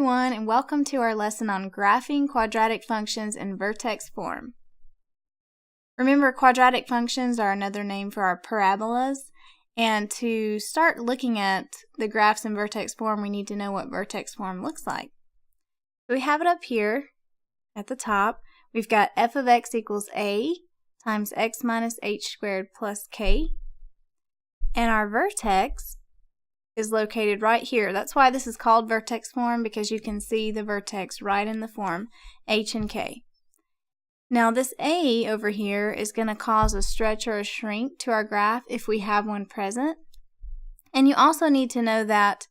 everyone, and welcome to our lesson on graphing quadratic functions in vertex form. Remember, quadratic functions are another name for our parabolas, and to start looking at the graphs in vertex form, we need to know what vertex form looks like. So we have it up here at the top. We've got f of x equals a times x minus h squared plus k, and our vertex is located right here. That's why this is called vertex form, because you can see the vertex right in the form h and k. Now this a over here is going to cause a stretch or a shrink to our graph if we have one present. And you also need to know that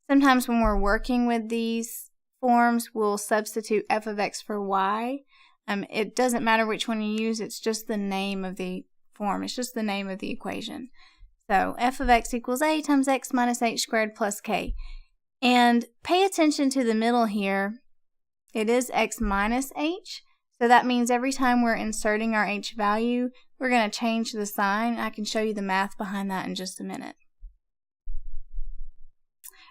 sometimes when we're working with these forms, we'll substitute f of x for y. It doesn't matter which one you use, it's just the name of the form, it's just the name of the equation. So f of x equals a times x minus h squared plus k. And pay attention to the middle here. It is x minus h. So that means every time we're inserting our h value, we're going to change the sign. I can show you the math behind that in just a minute.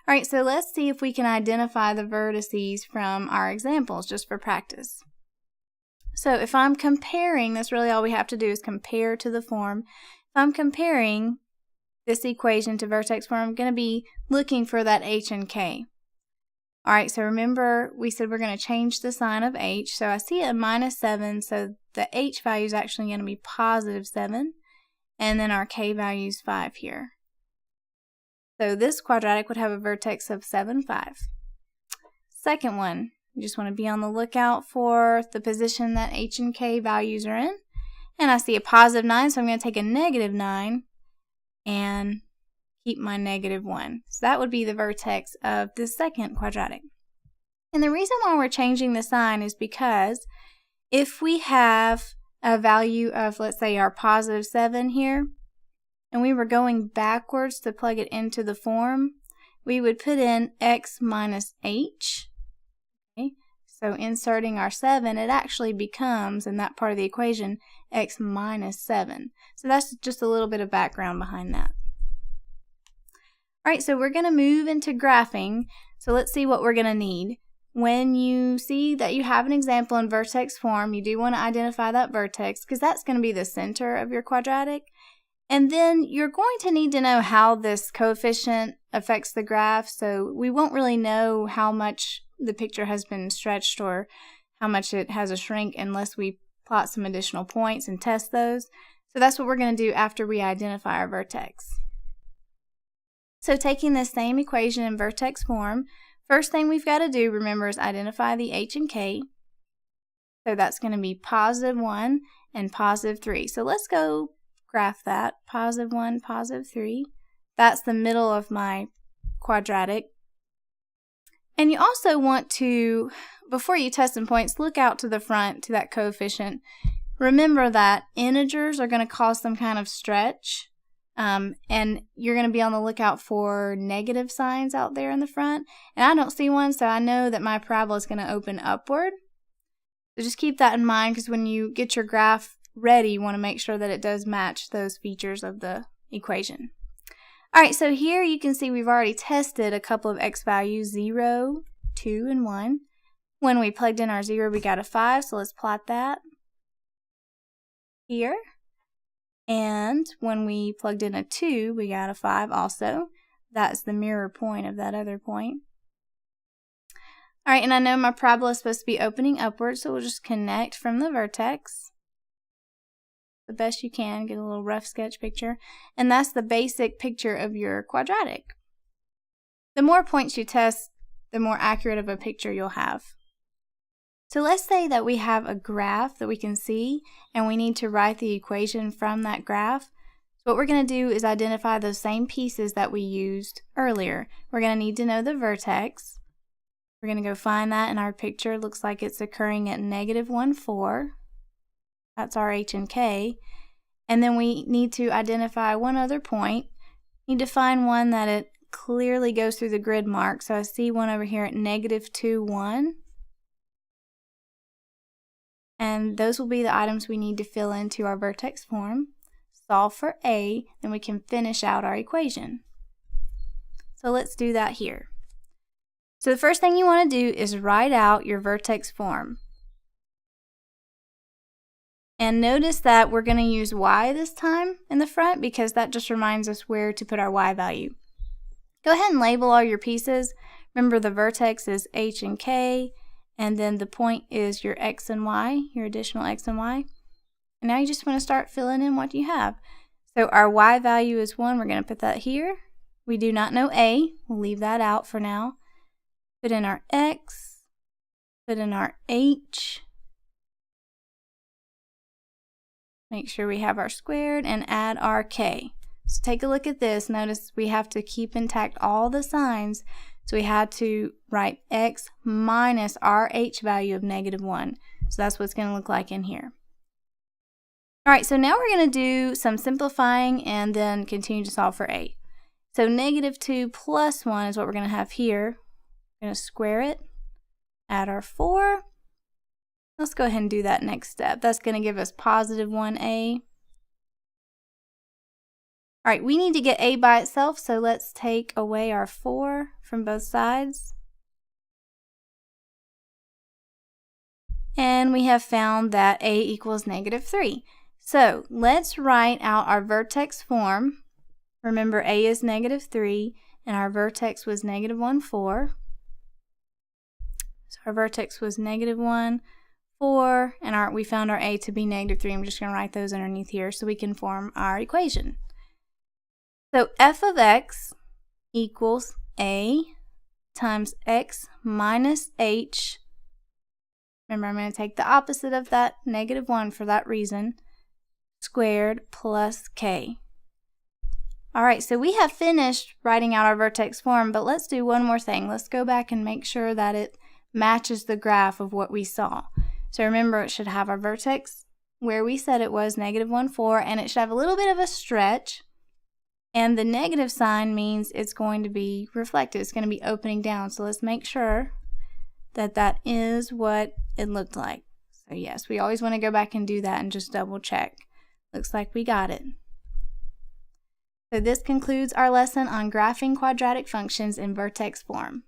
Alright, so let's see if we can identify the vertices from our examples just for practice. So if I'm comparing, that's really all we have to do is compare to the form. If I'm comparing this equation to vertex form, I'm going to be looking for that h and k. Alright, so remember we said we're going to change the sign of h. So I see a minus 7, so the h value is actually going to be positive 7. And then our k value is 5 here. So this quadratic would have a vertex of 7, 5. Second one, you just want to be on the lookout for the position that h and k values are in. And I see a positive 9, so I'm going to take a negative 9 and keep my negative 1. So that would be the vertex of the second quadratic. And the reason why we're changing the sign is because if we have a value of, let's say, our positive 7 here, and we were going backwards to plug it into the form, we would put in x minus h. Okay? So inserting our 7, it actually becomes, in that part of the equation, x minus 7. So that's just a little bit of background behind that. Alright, so we're going to move into graphing. So let's see what we're going to need. When you see that you have an example in vertex form, you do want to identify that vertex, because that's going to be the center of your quadratic. And then you're going to need to know how this coefficient affects the graph. So we won't really know how much the picture has been stretched or how much it has a shrink unless we plot some additional points and test those. So that's what we're going to do after we identify our vertex. So taking this same equation in vertex form, first thing we've got to do, remember, is identify the h and k. So that's going to be positive 1 and positive 3. So let's go graph that. Positive 1, positive 3. That's the middle of my quadratic. And you also want to, before you test some points, look out to the front to that coefficient. Remember that integers are going to cause some kind of stretch. And you're going to be on the lookout for negative signs out there in the front. And I don't see one, so I know that my parabola is going to open upward. So just keep that in mind, because when you get your graph ready, you want to make sure that it does match those features of the equation. Alright, so here you can see we've already tested a couple of x values, 0, 2, and 1. When we plugged in our 0, we got a 5, so let's plot that here. And when we plugged in a 2, we got a 5 also. That's the mirror point of that other point. Alright, and I know my parabola is supposed to be opening upward, so we'll just connect from the vertex the best you can, get a little rough sketch picture. And that's the basic picture of your quadratic. The more points you test, the more accurate of a picture you'll have. So let's say that we have a graph that we can see, and we need to write the equation from that graph. So what we're going to do is identify those same pieces that we used earlier. We're going to need to know the vertex. We're going to go find that in our picture. Looks like it's occurring at negative 1, 4. That's our h and k. And then we need to identify one other point. Need to find one that it clearly goes through the grid mark. So I see one over here at negative 2, 1. And those will be the items we need to fill into our vertex form. Solve for a, then we can finish out our equation. So let's do that here. So the first thing you want to do is write out your vertex form. And notice that we're going to use y this time in the front because that just reminds us where to put our y value. Go ahead and label all your pieces. Remember, the vertex is h and k, and then the point is your x and y, your additional x and y. And now you just want to start filling in what you have. So our y value is 1. We're going to put that here. We do not know a. We'll leave that out for now. Put in our x. Put in our h. Make sure we have our squared and add our k. So take a look at this. Notice we have to keep intact all the signs. So we had to write x minus our h value of -1. So that's what it's going to look like in here. Alright, so now we're going to do some simplifying and then continue to solve for a. So -2 plus 1 is what we're going to have here. We're going to square it, add our 4. Let's go ahead and do that next step. That's going to give us positive 1a. Alright, we need to get a by itself, so let's take away our 4 from both sides. And we have found that a equals -3. So let's write out our vertex form. Remember, a is -3, and our vertex was -1, 4. So our vertex was -1, 4, and we found our a to be -3. I'm just going to write those underneath here so we can form our equation. So f of x equals a times x minus h. Remember, I'm going to take the opposite of that, -1 for that reason, squared plus k. Alright, so we have finished writing out our vertex form, but let's do one more thing. Let's go back and make sure that it matches the graph of what we saw. So remember, it should have our vertex where we said it was, -1, 4, and it should have a little bit of a stretch. And the negative sign means it's going to be reflected. It's going to be opening down. So let's make sure that that is what it looked like. So yes, we always want to go back and do that and just double check. Looks like we got it. So this concludes our lesson on graphing quadratic functions in vertex form.